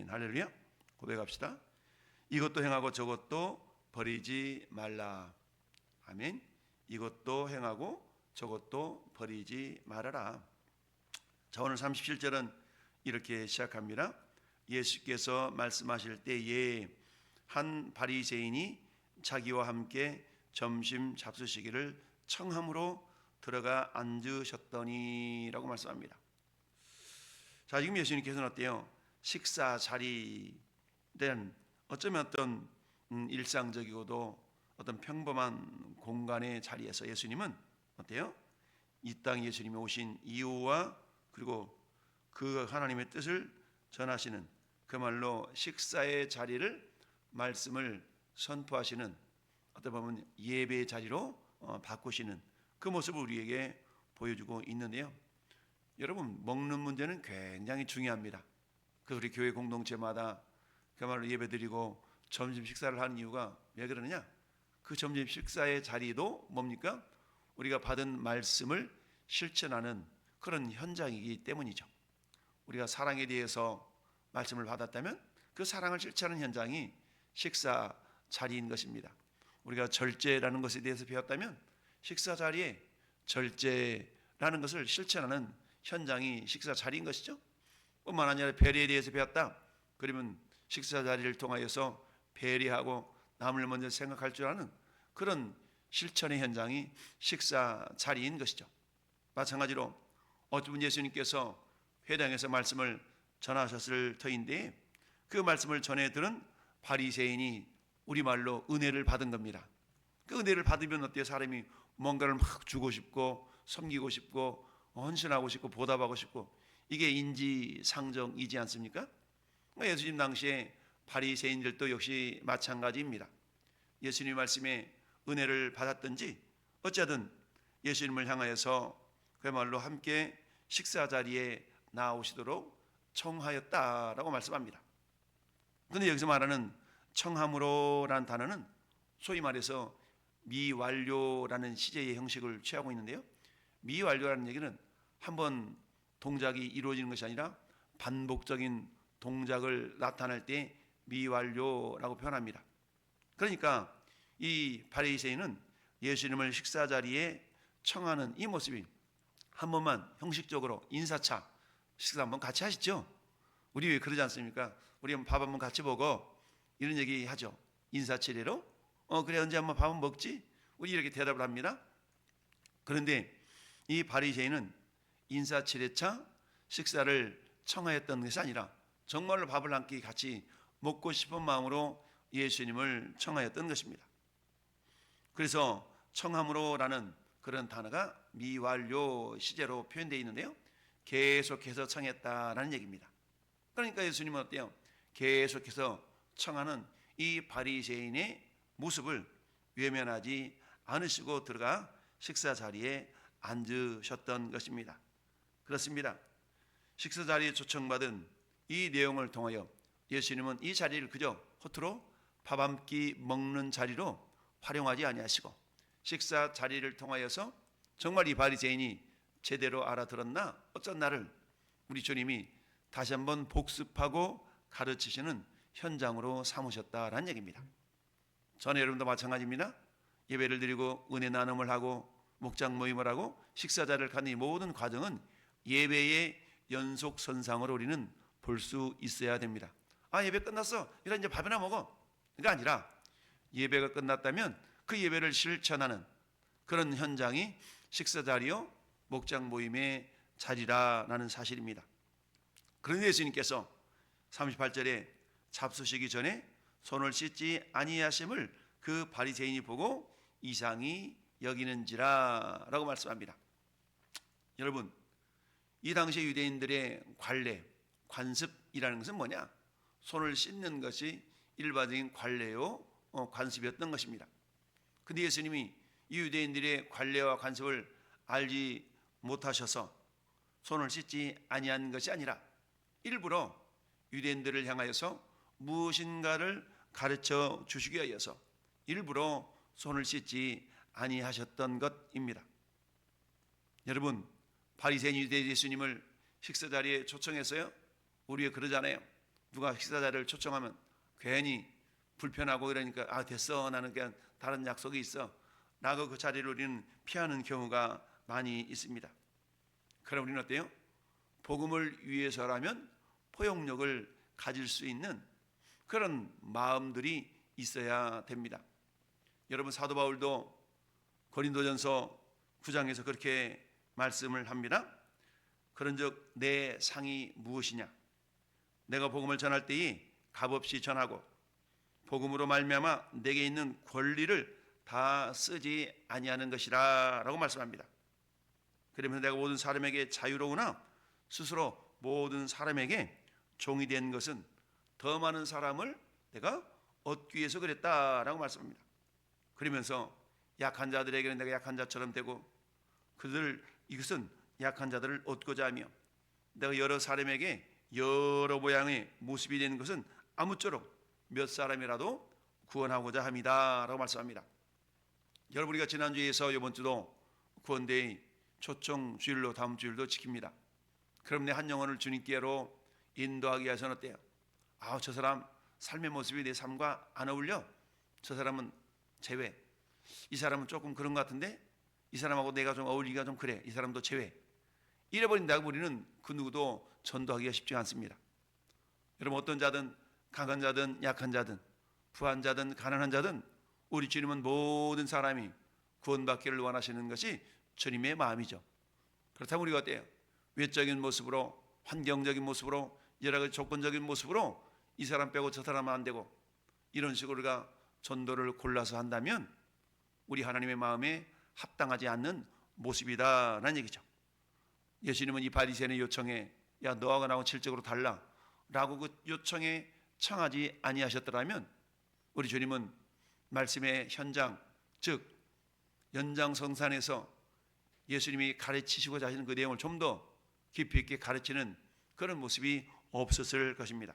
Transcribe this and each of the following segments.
아멘. 할렐루야. 고백합시다. 이것도 행하고 저것도 버리지 말라. 아멘. 이것도 행하고 저것도 버리지 말아라. 자, 오늘 37절은 이렇게 시작합니다. 예수께서 말씀하실 때에 한 바리새인이 자기와 함께 점심 잡수시기를 청함으로 들어가 앉으셨더니 라고 말씀합니다. 자, 지금 예수님께서는 어때요? 식사 자리는 어쩌면 어떤 일상적이고도 어떤 평범한 공간의 자리에서 예수님은 어때요? 이 땅 예수님이 오신 이유와 그리고 그 하나님의 뜻을 전하시는 그말로 식사의 자리를 말씀을 선포하시는 어떻게 보면 예배의 자리로 바꾸시는 그 모습을 우리에게 보여주고 있는데요. 여러분, 먹는 문제는 굉장히 중요합니다. 그 우리 교회 공동체마다 그야말로 예배드리고 점심 식사를 하는 이유가 왜 그러느냐? 그 점심 식사의 자리도 뭡니까? 우리가 받은 말씀을 실천하는 그런 현장이기 때문이죠. 우리가 사랑에 대해서 말씀을 받았다면 그 사랑을 실천하는 현장이 식사 자리인 것입니다. 우리가 절제라는 것에 대해서 배웠다면 식사 자리에 절제라는 것을 실천하는 현장이 식사 자리인 것이죠. 뿐만 아니라 배려에 대해서 배웠다. 그러면 식사 자리를 통하여서 배려하고 남을 먼저 생각할 줄 아는 그런 실천의 현장이 식사 자리인 것이죠. 마찬가지로 어떤 분 예수님께서 회당에서 말씀을 전하셨을 터인데 그 말씀을 전해 들은 바리새인이 우리말로 은혜를 받은 겁니다. 그 은혜를 받으면 어때요? 사람이 뭔가를 막 주고 싶고 섬기고 싶고 헌신하고 싶고 보답하고 싶고 이게 인지상정이지 않습니까? 예수님 당시에 바리새인들도 역시 마찬가지입니다. 예수님 말씀에 은혜를 받았든지 어쨌든 예수님을 향하여서 그야말로 함께 식사 자리에 나오시도록 청하였다라고 말씀합니다. 그런데 여기서 말하는 청함으로라는 단어는 소위 말해서 미완료라는 시제의 형식을 취하고 있는데요. 미완료라는 얘기는 한번 동작이 이루어지는 것이 아니라 반복적인 동작을 나타낼 때 미완료라고 표현합니다. 그러니까 이 바리새인은 예수님을 식사 자리에 청하는 이 모습이 한 번만 형식적으로 인사차 식사 한번 같이 하시죠. 우리 왜 그러지 않습니까? 우리 밥 한번 같이 보고 이런 얘기 하죠. 인사치레로 그래 언제 한번 밥 한번 먹지? 우리 이렇게 대답을 합니다. 그런데 이 바리새인은 인사치레차 식사를 청하였던 것이 아니라 정말로 밥을 한 끼 같이 먹고 싶은 마음으로 예수님을 청하였던 것입니다. 그래서 청함으로라는 그런 단어가 미완료 시제로 표현되어 있는데요. 계속해서 청했다라는 얘기입니다. 그러니까 예수님은 어때요? 계속해서 청하는 이 바리새인의 모습을 외면하지 않으시고 들어가 식사 자리에 앉으셨던 것입니다. 그렇습니다. 식사 자리에 초청받은 이 내용을 통하여 예수님은 이 자리를 그저 허투루 밥 한 끼 먹는 자리로 활용하지 아니하시고 식사 자리를 통하여서 정말 이 바리새인이 제대로 알아들었나 어쩐 날을 우리 주님이 다시 한번 복습하고 가르치시는 현장으로 삼으셨다라는 얘기입니다. 전에 여러분도 마찬가지입니다. 예배를 드리고 은혜 나눔을 하고 목장 모임을 하고 식사 자리를 갖는 이 모든 과정은 예배의 연속선상으로 우리는 볼 수 있어야 됩니다. 아, 예배 끝났어. 이제 밥이나 먹어. 그게 아니라 예배가 끝났다면 그 예배를 실천하는 그런 현장이 식사 자리요 목장 모임의 자리라는 사실입니다. 그런데 예수님께서 38절에 잡수시기 전에 손을 씻지 아니하심을 그 바리새인이 보고 이상히 여기는지라 라고 말씀합니다. 여러분, 이 당시 유대인들의 관례, 관습이라는 것은 뭐냐? 손을 씻는 것이 일반적인 관례요 관습이었던 것입니다. 그런데 예수님이 이 유대인들의 관례와 관습을 알지 못하셔서 손을 씻지 아니한 것이 아니라 일부러 유대인들을 향하여서 무엇인가를 가르쳐 주시기 위해서 일부러 손을 씻지 아니하셨던 것입니다. 여러분, 바리새인 유대 예수님을 식사 자리에 초청했어요? 우리가 그러잖아요. 누가 식사 자리를 초청하면 괜히 불편하고 이러니까 아 됐어 나는 그냥 다른 약속이 있어 라고 그 자리를 우리는 피하는 경우가 많이 있습니다. 그럼 우리는 어때요? 복음을 위해서라면 포용력을 가질 수 있는 그런 마음들이 있어야 됩니다. 여러분 사도 바울도 고린도전서 9장에서 그렇게 말씀을 합니다. 그런즉 내 상이 무엇이냐? 내가 복음을 전할 때에 값없이 전하고 복음으로 말미암아 내게 있는 권리를 다 쓰지 아니하는 것이라 라고 말씀합니다. 그러면서 내가 모든 사람에게 자유로우나 스스로 모든 사람에게 종이 된 것은 더 많은 사람을 내가 얻기 위해서 그랬다라고 말씀합니다. 그러면서 약한 자들에게는 내가 약한 자처럼 되고 이것은 약한 자들을 얻고자 하며 내가 여러 사람에게 여러 모양의 모습이 되는 것은 아무쪼록 몇 사람이라도 구원하고자 합니다 라고 말씀합니다. 여러분 우리가 지난주에서 이번 주도 구원데이 초청 주일로 다음 주일도 지킵니다. 그럼 내 한 영혼을 주님께로 인도하기 위해서는 어때요? 저 사람 삶의 모습이 내 삶과 안 어울려. 저 사람은 제외. 이 사람은 조금 그런 것 같은데 이 사람하고 내가 좀 어울리기가 좀 그래. 이 사람도 제외. 이래버린다고 우리는 그 누구도 전도하기가 쉽지 않습니다. 여러분 어떤 자든 강한 자든 약한 자든 부한 자든 가난한 자든 우리 주님은 모든 사람이 구원받기를 원하시는 것이 주님의 마음이죠. 그렇다면 우리가 어때요? 외적인 모습으로 환경적인 모습으로 여러 가지 조건적인 모습으로 이 사람 빼고 저 사람은 안 되고 이런 식으로 우리가 전도를 골라서 한다면 우리 하나님의 마음에 합당하지 않는 모습이다라는 얘기죠. 예수님은 이 바리새인의 요청에 야 너하고 나하고 질적으로 달라 라고 그 요청에 청하지 아니하셨더라면 우리 주님은 말씀의 현장 즉 연장성산에서 예수님이 가르치시고자 하시는 그 내용을 좀 더 깊이 있게 가르치는 그런 모습이 없었을 것입니다.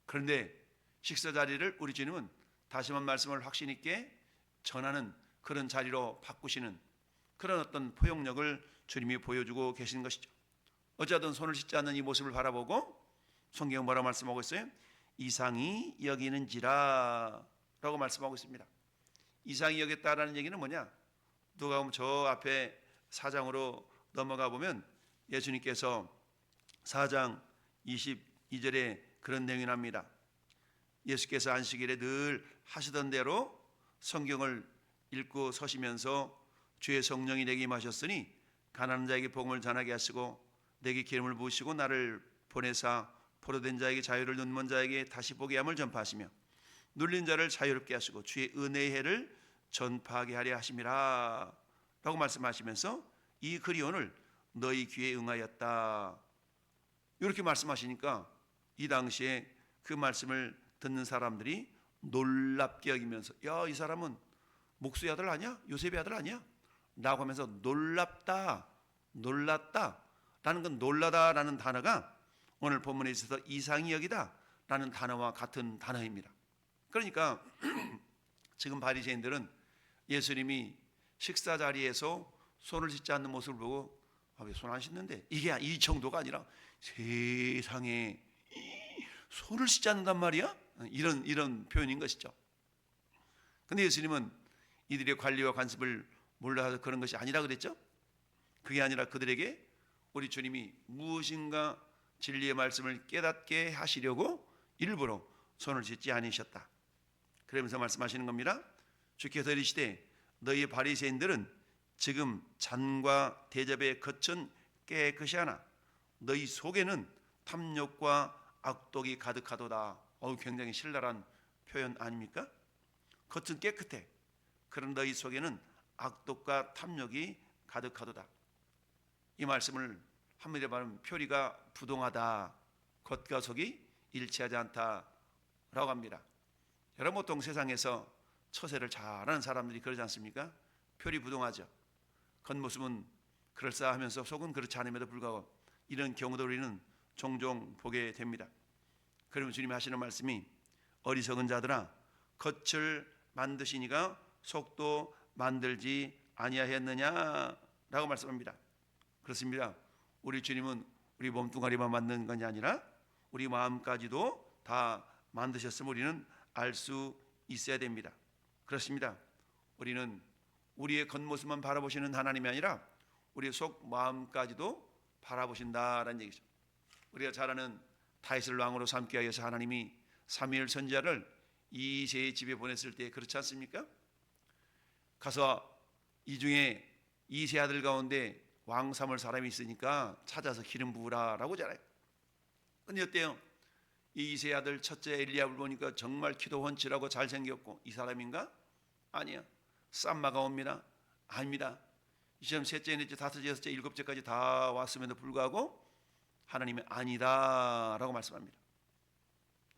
그런데 식사 자리를 우리 주님은 다시 한번 말씀을 확신 있게 전하는 그런 자리로 바꾸시는 그런 어떤 포용력을 주님이 보여주고 계신 것이죠. 어쨌든 손을 씻지 않는 이 모습을 바라보고 성경은 뭐라고 말씀하고 있어요? 이상히 여기는지라 라고 말씀하고 있습니다. 이상히 여겼다라는 얘기는 뭐냐? 누가 보면 저 앞에 4장으로 넘어가 보면 예수님께서 4장 22절에 그런 내용이 납니다. 예수께서 안식일에 늘 하시던 대로 성경을 읽고 서시면서 주의 성령이 내게 임하셨으니 가난한 자에게 복음을 전하게 하시고 내게 기름을 부으시고 나를 보내사 포로된 자에게 자유를 눈먼 자에게 다시 보게 함을 전파하시며 눌린 자를 자유롭게 하시고 주의 은혜의 해를 전파하게 하려 하심이라 라고 말씀하시면서 이 글이 오늘 너희 귀에 응하였다 이렇게 말씀하시니까 이 당시에 그 말씀을 듣는 사람들이 놀랍게 여기면서 야, 이 사람은 목수의 아들 아니야? 요셉의 아들 아니야? 라고 하면서 놀랍다 놀랐다 라는 건 놀라다라는 단어가 오늘 본문에 있어서 이상히 여기다 라는 단어와 같은 단어입니다. 그러니까 지금 바리새인들은 예수님이 식사 자리에서 손을 씻지 않는 모습을 보고 왜 손 안 씻는데? 이게 이 정도가 아니라 세상에 손을 씻지 않는단 말이야? 이런 표현인 것이죠. 근데 예수님은 이들의 관리와 관습을 몰라서 그런 것이 아니라 그랬죠. 그게 아니라 그들에게 우리 주님이 무엇인가 진리의 말씀을 깨닫게 하시려고 일부러 손을 씻지 않으셨다. 그러면서 말씀하시는 겁니다. 주께서 이르시되 너희 바리새인들은 지금 잔과 대접에 겉은 깨끗이 하나 너희 속에는 탐욕과 악독이 가득하도다. 굉장히 신랄한 표현 아닙니까? 겉은 깨끗해. 그런 너희 속에는 악독과 탐욕이 가득하도다. 이 말씀을 한마디로 말하면 표리가 부동하다. 겉과 속이 일치하지 않다라고 합니다. 여러분 보통 세상에서 처세를 잘하는 사람들이 그러지 않습니까? 표리 부동하죠. 겉모습은 그럴싸하면서 속은 그렇지 않음에도 불구하고 이런 경우도 우리는 종종 보게 됩니다. 그러면 주님이 하시는 말씀이 어리석은 자들아 겉을 만드시니가 속도 만들지 아니하였느냐라고 말씀합니다. 그렇습니다. 우리 주님은 우리 몸뚱아리만 만든 것이 아니라 우리 마음까지도 다 만드셨음을 우리는 알 수 있어야 됩니다. 그렇습니다. 우리는 우리의 겉모습만 바라보시는 하나님이 아니라 우리의 속 마음까지도 바라보신다라는 얘기죠. 우리가 잘 아는 다윗을 왕으로 삼기 위해서 하나님이 사무엘 선지자를 이새의 집에 보냈을 때 그렇지 않습니까? 가서 이 중에 이새 아들 가운데 왕 삼을 사람이 있으니까 찾아서 기름 부으라라고 하잖아요. 근데 어때요? 이 이새 아들 첫째 엘리압을 보니까 정말 키도 훤칠하고 잘생겼고 이 사람인가? 아니야. 쌈마가 옵니다. 아닙니다. 이처럼 셋째, 넷째, 다섯째, 여섯째, 일곱째까지 다 왔음에도 불구하고 하나님이 아니다라고 말씀합니다.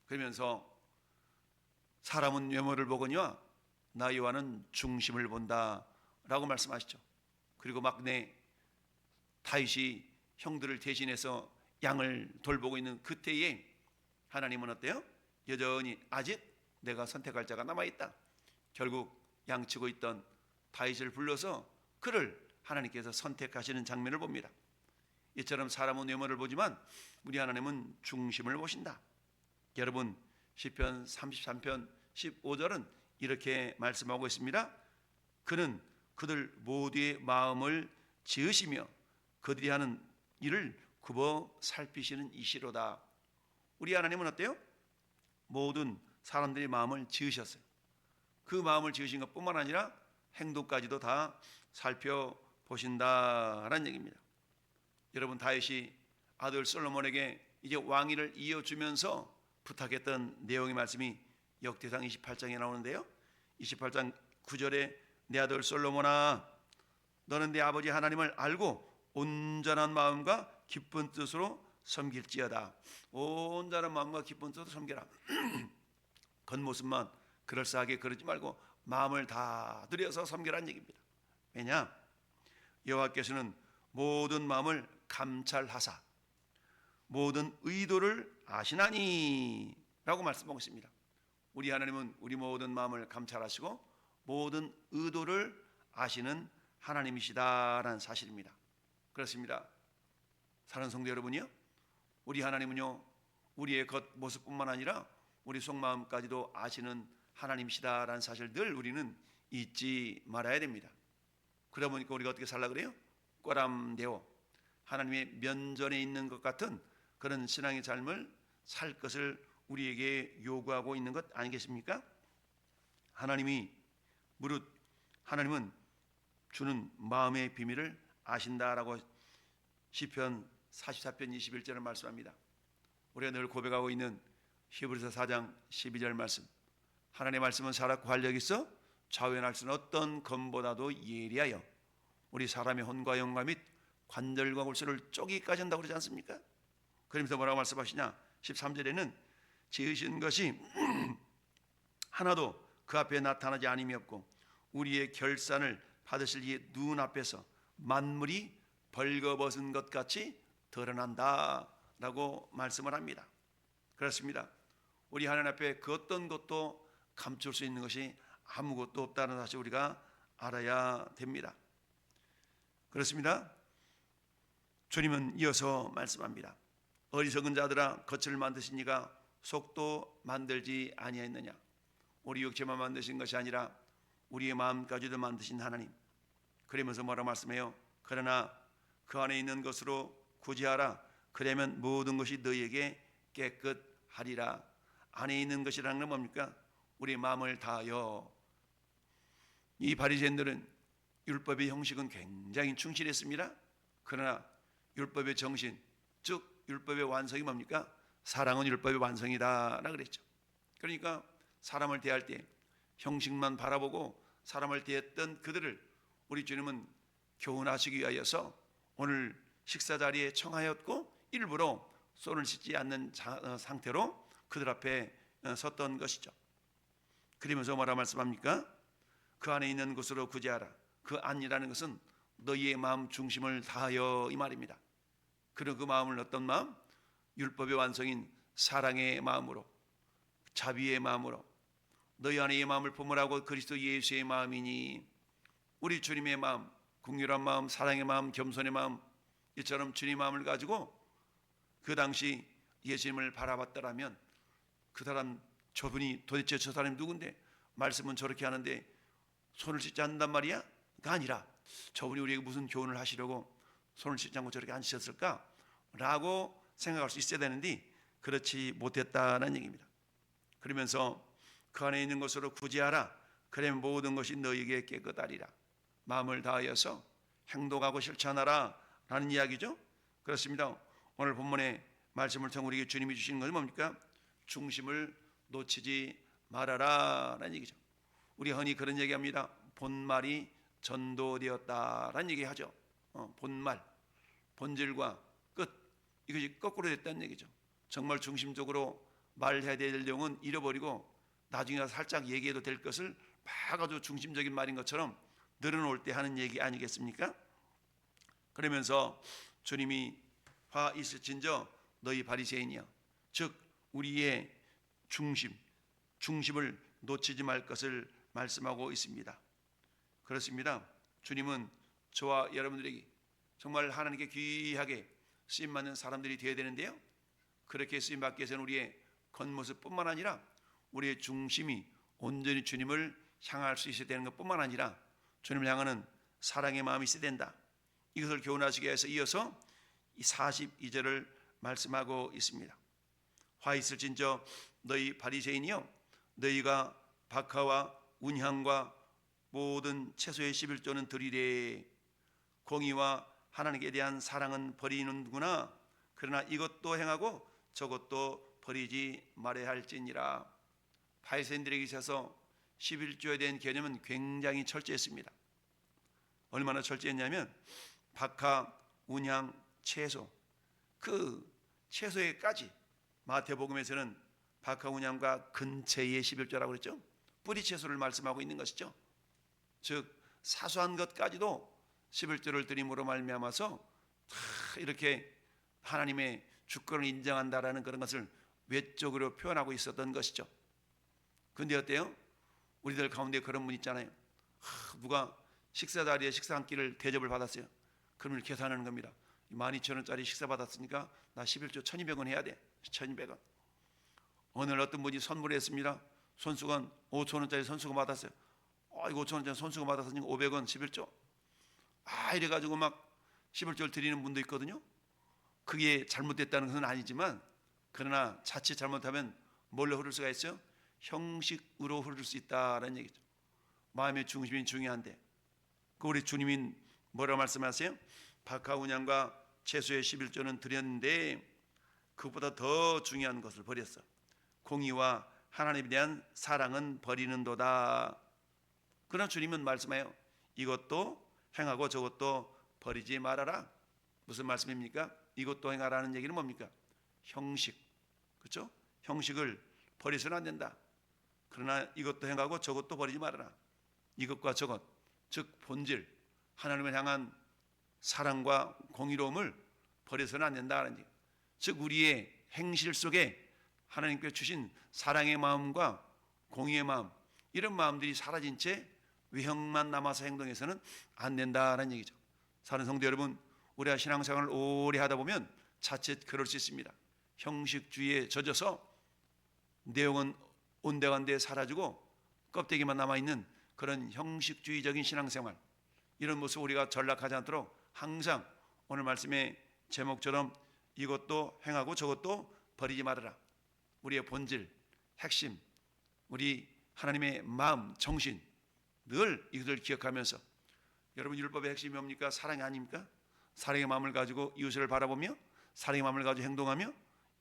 그러면서 사람은 외모를 보거니와 나 여호와는 중심을 본다라고 말씀하시죠. 그리고 막내 다윗이 형들을 대신해서 양을 돌보고 있는 그때에 하나님은 어때요? 여전히 아직 내가 선택할 자가 남아있다. 결국 양치고 있던 다윗을 불러서 그를 하나님께서 선택하시는 장면을 봅니다. 이처럼 사람은 외모를 보지만 우리 하나님은 중심을 보신다. 여러분 시편 33편 15절은 이렇게 말씀하고 있습니다. 그는 그들 모두의 마음을 지으시며 그들이 하는 일을 굽어 살피시는 이시로다. 우리 하나님은 어때요? 모든 사람들의 마음을 지으셨어요. 그 마음을 지으신 것뿐만 아니라 행동까지도 다 살펴보신다라는 얘기입니다. 여러분 다윗이 아들 솔로몬에게 이제 왕위를 이어주면서 부탁했던 내용의 말씀이 역대상 28장에 나오는데요. 28장 9절에 내 아들 솔로몬아 너는 내 아버지 하나님을 알고 온전한 마음과 기쁜 뜻으로 섬길지어다. 온전한 마음과 기쁜 뜻으로 섬겨라. 겉모습만 그럴싸하게 그러지 말고 마음을 다 들여서 섬기라는 얘기입니다. 왜냐? 여호와께서는 모든 마음을 감찰하사 모든 의도를 아시나니 라고 말씀하고 있습니다. 우리 하나님은 우리 모든 마음을 감찰하시고 모든 의도를 아시는 하나님이시다라는 사실입니다. 그렇습니다. 사랑하는 성도 여러분이요, 우리 하나님은요 우리의 겉모습뿐만 아니라 우리 속마음까지도 아시는 하나님이시다라는 사실을 늘 우리는 잊지 말아야 됩니다. 그러다 보니까 우리가 어떻게 살라 그래요? 꼬람대오 하나님의 면전에 있는 것 같은 그런 신앙의 삶을 살 것을 우리에게 요구하고 있는 것 아니겠습니까? 하나님은 주는 마음의 비밀을 아신다라고 시편 44편 21절을 말씀합니다. 우리가 늘 고백하고 있는 히브리서 4장 12절 말씀, 하나님의 말씀은 살았고 활력이 있어 좌우할 수는 어떤 검보다도 예리하여 우리 사람의 혼과 영과 및 관절과 골수를 쪼개기까지 한다고 그러지 않습니까? 그러면서 뭐라고 말씀하시냐? 13절에는 지으신 것이 하나도 그 앞에 나타나지 않음이 없고 우리의 결산을 받으실 이의 눈앞에서 만물이 벌거벗은 것 같이 드러난다 라고 말씀을 합니다. 그렇습니다. 우리 하나님 앞에 그 어떤 것도 감출 수 있는 것이 아무것도 없다는 사실 우리가 알아야 됩니다. 그렇습니다. 주님은 이어서 말씀합니다. 어리석은 자들아 겉을 만드신 이가 속도 만들지 아니하였느냐? 우리 육체만 만드신 것이 아니라 우리의 마음까지도 만드신 하나님. 그러면서 뭐라 말씀해요? 그러나 그 안에 있는 것으로 구제하라. 그러면 모든 것이 너희에게 깨끗하리라. 안에 있는 것이라는 건 뭡니까? 우리 마음을 다하여. 이 바리새인들은 율법의 형식은 굉장히 충실했습니다. 그러나 율법의 정신, 즉 율법의 완성이 뭡니까? 사랑은 율법의 완성이다 라고 그랬죠. 그러니까 사람을 대할 때 형식만 바라보고 사람을 대했던 그들을 우리 주님은 교훈하시기 위하여서 오늘 식사 자리에 청하였고 일부러 손을 씻지 않는 상태로 그들 앞에 섰던 것이죠. 그러면서 뭐라 말씀합니까? 그 안에 있는 것으로 구제하라. 그 안이라는 것은 너희의 마음 중심을 다하여 이 말입니다. 그리고 그 마음을 어떤 마음? 율법의 완성인 사랑의 마음으로, 자비의 마음으로, 너희 안에 이 마음을 품으라고 그리스도 예수의 마음이니. 우리 주님의 마음, 긍휼한 마음, 사랑의 마음, 겸손의 마음, 이처럼 주님의 마음을 가지고 그 당시 예수님을 바라봤더라면 그 사람 저분이 도대체 저 사람이 누군데 말씀은 저렇게 하는데 손을 씻지 않는단 말이야? 가 아니라 저분이 우리에게 무슨 교훈을 하시려고 손을 씻지 않고 저렇게 앉으셨을까? 라고 생각할 수 있어야 되는데 그렇지 못했다는 얘기입니다. 그러면서 그 안에 있는 것으로 구제하라. 그러면 모든 것이 너에게 깨끗하리라. 마음을 다하여서 행동하고 실천하라 라는 이야기죠. 그렇습니다. 오늘 본문의 말씀을 통해 우리에게 주님이 주시는 것은 뭡니까? 중심을 놓치지 말아라 라는 얘기죠. 우리 흔히 그런 얘기합니다. 본말이 전도되었다라는 얘기하죠. 본말, 본질과 끝, 이것이 거꾸로 됐다는 얘기죠. 정말 중심적으로 말해야 될 내용은 잃어버리고 나중에 살짝 얘기해도 될 것을 막 아주 중심적인 말인 것처럼 늘어놓을 때 하는 얘기 아니겠습니까? 그러면서 주님이 화 있을진저 너희 바리새인이여, 즉 우리의 중심을 놓치지 말 것을 말씀하고 있습니다. 그렇습니다. 주님은 저와 여러분들에게 정말 하나님께 귀하게 쓰임받는 사람들이 되어야 되는데요, 그렇게 쓰임받기 위해서는 우리의 겉모습뿐만 아니라 우리의 중심이 온전히 주님을 향할 수 있어야 되는 것뿐만 아니라 주님을 향하는 사랑의 마음이 있어야 된다. 이것을 교훈하시기 위해서 이어서 이 42절을 말씀하고 있습니다. 화 있을진저 너희 바리새인이여, 너희가 박하와 운향과 모든 채소의 11조는 드리래. 공의와 하나님께 대한 사랑은 버리는구나. 그러나 이것도 행하고 저것도 버리지 말아야 할지니라. 바리새인들에게 있어서 11조에 대한 개념은 굉장히 철저했습니다. 얼마나 철저했냐면 박하, 운향, 채소, 그 채소에까지 마태복음에서는 박하, 운향과 근채의 11조라고 그랬죠. 뿌리 채소를 말씀하고 있는 것이죠. 즉 사소한 것까지도 11조를 드림으로 말미암아서 이렇게 하나님의 주권을 인정한다라는 그런 것을 외적으로 표현하고 있었던 것이죠. 근데 어때요? 우리들 가운데 그런 분 있잖아요. 누가 식사 자리에 식사 한 끼를 대접을 받았어요. 그러면 계산하는 겁니다. 12,000원짜리 식사 받았으니까 나 11조 1,200원 해야 돼. 1,200원. 오늘 어떤 분이 선물했습니다. 손수건 5,000원짜리 손수건 받았어요. 이거 5,000원짜리 손수건 받았으니까 500원 11조. 이래가지고 막 11조를 드리는 분도 있거든요. 그게 잘못됐다는 것은 아니지만, 그러나 자칫 잘못하면 뭘로 흐를 수가 있어요? 형식으로 흐를 수 있다는 얘기죠. 마음의 중심이 중요한데, 그 우리 주님이 뭐라고 말씀하세요? 박하, 운향과 채소의 11조는 드렸는데 그것보다 더 중요한 것을 버렸어. 공의와 하나님에 대한 사랑은 버리는도다. 그러나 주님은 말씀해요. 이것도 행하고 저것도 버리지 말아라. 무슨 말씀입니까? 이것도 행하라는 얘기는 뭡니까? 형식, 그렇죠? 형식을 버리서는 안 된다. 그러나 이것도 행하고 저것도 버리지 말아라. 이것과 저것, 즉 본질, 하나님을 향한 사랑과 공의로움을 버려서는 안 된다는 얘기. 즉 우리의 행실 속에 하나님께 주신 사랑의 마음과 공의의 마음, 이런 마음들이 사라진 채 외형만 남아서 행동해서는 안 된다는 얘기죠. 사는 성도 여러분, 우리가 신앙생활을 오래 하다 보면 자칫 그럴 수 있습니다. 형식주의에 젖어서 내용은 온데간데 사라지고 껍데기만 남아있는 그런 형식주의적인 신앙생활, 이런 모습 우리가 전락하지 않도록 항상 오늘 말씀의 제목처럼 이것도 행하고 저것도 버리지 말아라. 우리의 본질, 핵심, 우리 하나님의 마음, 정신, 늘 이것을 기억하면서, 여러분 율법의 핵심이 뭡니까? 사랑이 아닙니까? 사랑의 마음을 가지고 이웃을 바라보며 사랑의 마음을 가지고 행동하며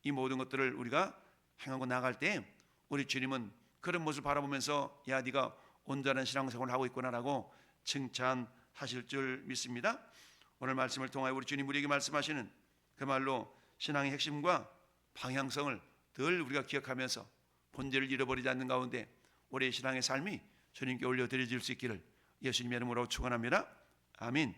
이 모든 것들을 우리가 행하고 나갈 때 우리 주님은 그런 모습을 바라보면서 야, 네가 온전한 신앙생활을 하고 있구나라고 칭찬하실 줄 믿습니다. 오늘 말씀을 통하여 우리 주님 우리에게 말씀하시는 그 말로 신앙의 핵심과 방향성을 늘 우리가 기억하면서 본질을 잃어버리지 않는 가운데 우리의 신앙의 삶이 주님께 올려드려질 수 있기를 예수님의 이름으로 축원합니다. 아멘.